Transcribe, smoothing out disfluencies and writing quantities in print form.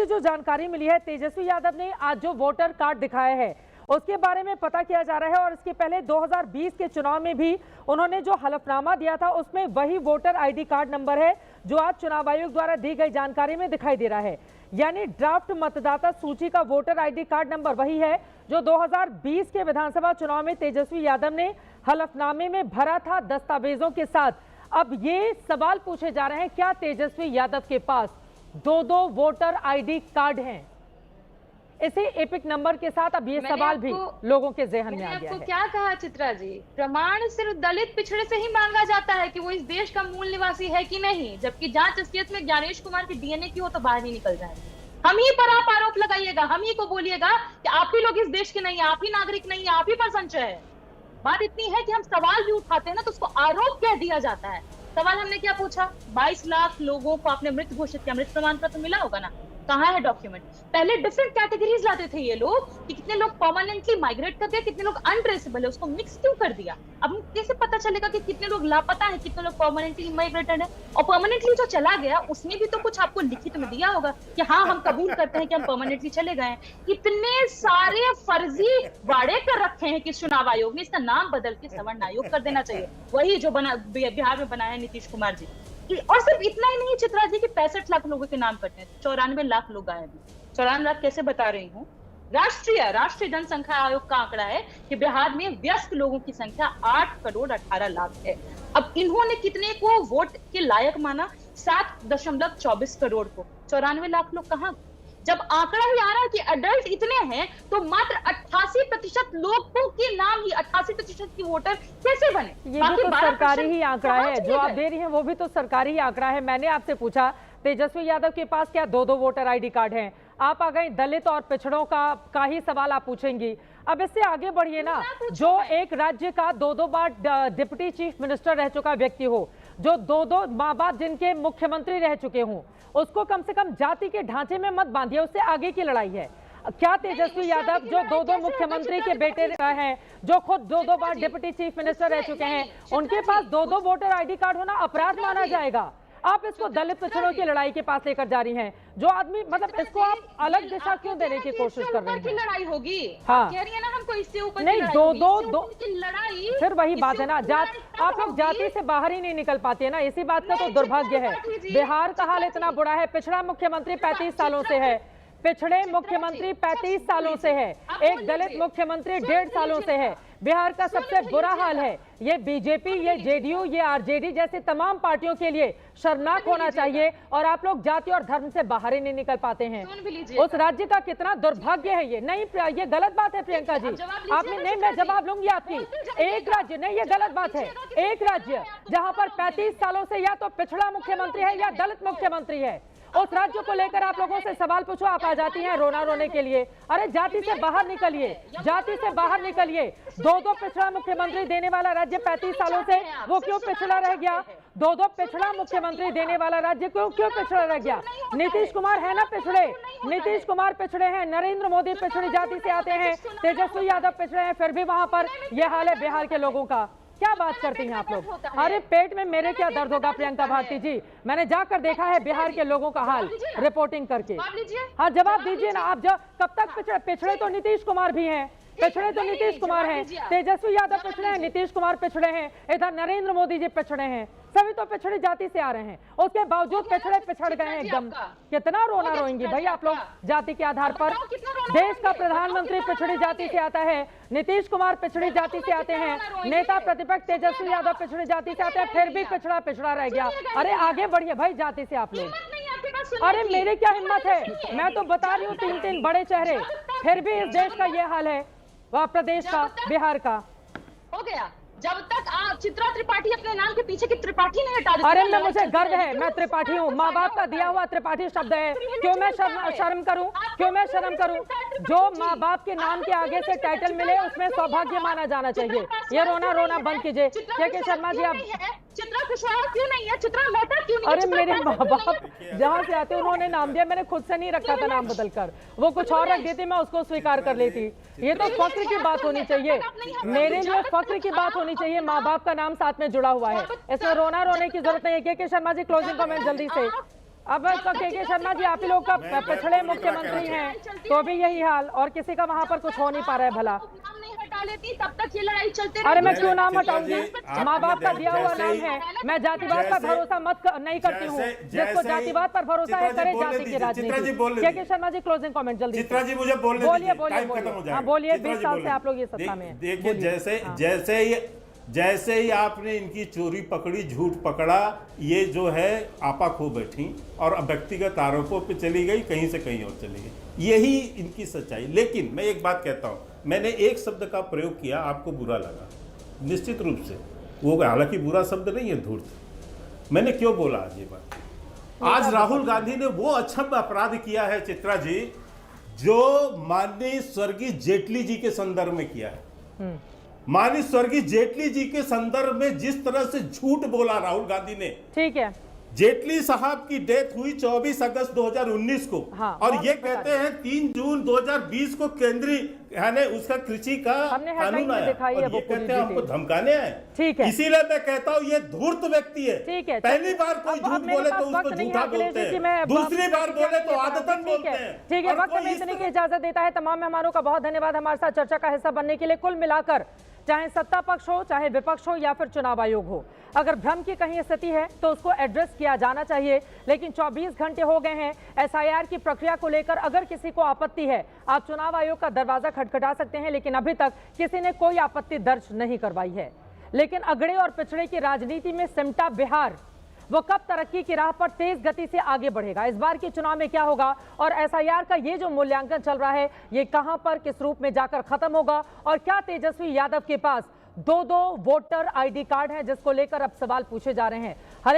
जो जानकारी मिली है, तेजस्वी यादव ने आज जो वोटर कार्ड दिखाया है उसके बारे में पता किया जा रहा है और इसके पहले 2020 के चुनाव में भी उन्होंने जो हलफनामा दिया था उसमें वही वोटर आईडी कार्ड नंबर है जो आज चुनाव आयोग द्वारा दी गई जानकारी में दिखाई दे रहा है। यानी ड्राफ्ट मतदाता सूची का वोटर आईडी कार्ड नंबर वही है जो 2020 के विधानसभा चुनाव में तेजस्वी यादव ने हलफनामे में भरा था दस्तावेजों के साथ। अब ये सवाल पूछे जा रहे हैं, क्या तेजस्वी यादव के पास दो वोटर आईडी कार्ड हैं? इसी एपिक नंबर के साथ अब ये सवाल भी लोगों के ज़हन में आ गया है। क्या कहा चित्रा जी, प्रमाण सिर्फ दलित पिछड़े से ही मांगा जाता है कि वो इस देश का मूल निवासी है कि नहीं, जबकि जांच असलियत में ज्ञानेश कुमार की डीएनए की हो तो बाहर ही निकल जाएंगे। हम ही पर आप आरोप लगाइएगा, हम ही को बोलिएगा कि आप ही लोग इस देश के नहीं है, आप ही नागरिक नहीं है, आप ही पर संशय है। बात इतनी है कि हम सवाल भी उठाते हैं ना तो उसको आरोप कह दिया जाता है। सवाल हमने क्या पूछा, 22 लाख लोगों को आपने मृत घोषित किया, मृत प्रमाण पत्र मिला होगा ना, कहाँ है डॉक्यूमेंट? पहले डिफरेंट कैटेगरीज लाते थे ये लोग कि कितने लोग परमानेंटली माइग्रेट कर गए, कितने लोग अनट्रेसेबल है, उसको मिक्स क्यों कर दिया? अब कैसे पता चलेगा कि कितने लोग लापता है, कितने लोग परमानेंटली माइग्रेटेड है? और परमानेंटली जो चला गया उसमें भी तो कुछ आपको लिखित में दिया होगा कि हाँ हम कबूल करते हैं कि हम परमानेंटली चले गए हैं। इतने सारे फर्जी वाड़े कर रखे हैं कि चुनाव आयोग ने इसका नाम बदल के सवर्ण आयोग कर देना चाहिए, वही जो बना बिहार में बनाया है नीतीश कुमार जी। और सिर्फ इतना ही नहीं चित्रा जी कि 65 लाख लोगों के नाम कटते हैं, 94 लाख लोग आए हैं। 94 लाख कैसे बता रही हूँ, राष्ट्रीय जनसंख्या आयोग का आंकड़ा है कि बिहार में वयस्क लोगों की संख्या 8 करोड़ 18 लाख है। अब इन्होंने कितने को वोट के लायक माना? 7.24 करोड़ को। 94 लाख लोग कहाँ? जब आंकड़ा ही आ रहा है कि अडल्ट इतने हैं तो मात्र 88% लोगों के नाम ही 88% की वोटर कैसे बने? ये भी तो सरकारी ही आंकड़ा है जो आप दे रही हैं, वो भी तो सरकारी ही आंकड़ा है। मैंने आपसे पूछा तेजस्वी यादव के पास क्या दो वोटर आईडी कार्ड हैं, आप आ गए दलित और पिछड़ों का ही सवाल आप पूछेंगी। अब इससे आगे बढ़िए ना, जो एक राज्य का दो बार डिप्टी चीफ मिनिस्टर रह चुका व्यक्ति हो, जो दो माँ बाप जिनके मुख्यमंत्री रह चुके हों, उसको कम से कम जाति के ढांचे में मत बांधिए, उससे आगे की लड़ाई है। क्या तेजस्वी यादव जो दो मुख्यमंत्री के बेटे हैं, जो खुद दो बार डिप्टी चीफ मिनिस्टर रह चुके हैं, उनके पास दो वोटर आईडी कार्ड होना अपराध माना जाएगा? आप इसको दलित पिछड़ों की लड़ाई के पास लेकर जा रही हैं। जो आदमी मतलब इसको आप अलग दिशा क्यों देने की कोशिश कर रही हैं? लड़ाई होगी, हाँ कह रही है ना हमको इससे ऊपर नहीं, दो लड़ाई। फिर वही बात है ना, जात आप लोग जाति से बाहर ही नहीं निकल पाती है ना, इसी बात का तो दुर्भाग्य है। बिहार का हाल इतना बुरा है, पिछड़ा मुख्यमंत्री 35 सालों से है, पिछड़े मुख्यमंत्री 35 सालों से है, एक दलित मुख्यमंत्री 1.5 सालों से है। बिहार का सबसे बुरा हाल है। ये बीजेपी, ये जेडीयू, ये आरजेडी जैसी तमाम पार्टियों के लिए शर्मनाक होना चाहिए और आप लोग जाति और धर्म से बाहर ही नहीं निकल पाते हैं। उस राज्य का कितना दुर्भाग्य है ये। नहीं, ये गलत बात है प्रियंका जी, आपने नहीं, मैं जवाब लूंगी आपकी। एक राज्य नहीं, ये गलत बात है। एक राज्य जहां पर 35 सालों से या तो पिछड़ा मुख्यमंत्री है या दलित मुख्यमंत्री है, उस राज्य को लेकर आप लोगों से सवाल पूछो, आप आ जाती हैं रोने के लिए। अरे जाति से बाहर निकलिए, जाति से बाहर निकलिए। दो पिछड़ा मुख्यमंत्री देने वाला राज्य 35 सालों से वो क्यों पिछड़ा रह गया? दो पिछड़ा मुख्यमंत्री देने वाला राज्य क्यों पिछड़ा रह गया? नीतीश कुमार है ना पिछड़े, नीतीश कुमार पिछड़े हैं, नरेंद्र मोदी पिछड़ी जाति से आते हैं, तेजस्वी यादव पिछड़े हैं, फिर भी वहां पर यह हाल है बिहार के लोगों का। क्या बात करती हैं आप लोग? अरे पेट में मेरे क्या दर्द होगा प्रियंका भारती जी, मैंने जाकर देखा है बिहार के लोगों का हाल रिपोर्टिंग करके। हाँ जवाब दीजिए ना आप। कब तक पिछड़े तो नीतीश कुमार भी हैं, पिछड़े तो नीतीश कुमार हैं, तेजस्वी यादव पिछड़े हैं, नीतीश कुमार पिछड़े हैं, इधर नरेंद्र मोदी जी पिछड़े हैं, सभी तो पिछड़ी जाति से आ रहे हैं, उसके बावजूद पिछड़ गए हैं एकदम। कितना रोना रोएंगी भाई आप लोग जाति के आधार पर? देश का प्रधानमंत्री पिछड़ी जाति से आता है, नीतीश कुमार पिछड़ी जाति से आते हैं, नेता प्रतिपक्ष तेजस्वी यादव पिछड़ी जाति से आते हैं, फिर भी पिछड़ा रह गया। अरे आगे बढ़िए भाई जाति से आप लोग। अरे मेरी क्या हिम्मत है, मैं तो बता रही हूँ 3 बड़े चेहरे, फिर भी इस देश का ये हाल है, वह प्रदेश का, बिहार का। हो गया जब तक आप चित्रा त्रिपाठी अपने नाम के पीछे की त्रिपाठी नहीं हटा देती। अरे मैं, मुझे गर्व है, मैं त्रिपाठी हूँ, माँ बाप का दिया हुआ त्रिपाठी शब्द है। क्यों मैं शर्म करूँ? क्यों मैं शर्म करूँ? जो माँ बाप के नाम के आगे से टाइटल मिले उसमें सौभाग्य माना जाना चाहिए। ये रोना बंद कीजिए। के शर्मा जी, आप चित्रा कुशवाहा क्यों नहीं है? चित्रा मेहता क्यों नहीं? अरे मेरे माँ बाप जहाँ से आते उन्होंने नाम दिया, मैंने खुद से नहीं रखा था नाम बदलकर, वो कुछ और रख देती, मैं उसको स्वीकार कर लेती। ये तो फक्र की बात होनी चाहिए, मेरे लिए फक्र की बात होनी चाहिए, माँ बाप का नाम साथ में जुड़ा हुआ है, इसमें रोने की जरूरत नहीं है। के शर्मा जी क्लोजिंग कमेंट जल्दी से। अब के शर्मा जी, आप ही लोग का पिछड़े मुख्यमंत्री हैं तो भी यही हाल, और किसी का वहां पर कुछ हो नहीं पा रहा है भला। नाम नहीं हटा लेती तब तक ये लड़ाई चलते अरे मैं रहेगी। क्यों नाम चित्रा जी, हटाऊंगी? माँ बाप का दिया हुआ नाम है। मैं जातिवाद पर भरोसा नहीं करती हूँ। जिसको जातिवाद पर भरोसा है करे जाति की राजनीति। के शर्मा जी, क्लोजिंग कमेंट जल्दी। चित्रा जी मुझे बोलिए, बोलिए हाँ बोलिए। 20 साल से आप लोग ये सत्ता में हैं। देखिए, जैसे ही आपने इनकी चोरी पकड़ी, झूठ पकड़ा, ये जो है आपा खो बैठी और अब व्यक्तिगत आरोपों पे चली गई, कहीं से कहीं और चली गई। यही इनकी सच्चाई। लेकिन मैं एक बात कहता हूं, मैंने एक शब्द का प्रयोग किया, आपको बुरा लगा, निश्चित रूप से वो हालांकि बुरा शब्द नहीं है, धूर्त। मैंने क्यों बोला आज ये बात? आज राहुल गांधी ने वो अक्षम्य अपराध किया है चित्रा जी, जो माननीय स्वर्गीय जेटली जी के संदर्भ में किया है। माननीय स्वर्गीय जेटली जी के संदर्भ में जिस तरह से झूठ बोला राहुल गांधी ने। ठीक है, जेटली साहब की डेथ हुई 24 अगस्त 2019 को। हाँ, और ये कहते हैं 3 जून 2020 को केंद्रीय यानी उसका कृषि का कानून आया, और ये कहते हैं हमको धमकाने आए। ठीक है, इसीलिए मैं कहता हूँ ये धूर्त व्यक्ति है। ठीक है, पहली बार कोई झूठ बोले तो उसको झूठा बोलते हैं, दूसरी बार बोले तो आदतन बोलते हैं। ठीक है, वक्त हमें इतने की इजाजत देता है। तमाम मेहमानों का बहुत धन्यवाद हमारे साथ चर्चा का हिस्सा बनने के लिए। कुल मिलाकर चाहे सत्ता पक्ष हो, चाहे विपक्ष हो या फिर चुनाव आयोग हो, अगर भ्रम की कहीं स्थिति है तो उसको एड्रेस किया जाना चाहिए। लेकिन 24 घंटे हो गए हैं एसआईआर की प्रक्रिया को लेकर। अगर किसी को आपत्ति है, आप चुनाव आयोग का दरवाजा खटखटा सकते हैं, लेकिन अभी तक किसी ने कोई आपत्ति दर्ज नहीं करवाई है। लेकिन अगड़े और पिछड़े की राजनीति में सिमटा बिहार वो कब तरक्की की राह पर तेज गति से आगे बढ़ेगा? इस बार के चुनाव में क्या होगा? और एसआईआर का ये जो मूल्यांकन चल रहा है, ये कहां पर किस रूप में जाकर खत्म होगा? और क्या तेजस्वी यादव के पास 2-2 वोटर आईडी कार्ड हैं जिसको लेकर अब सवाल पूछे जा रहे हैं? हर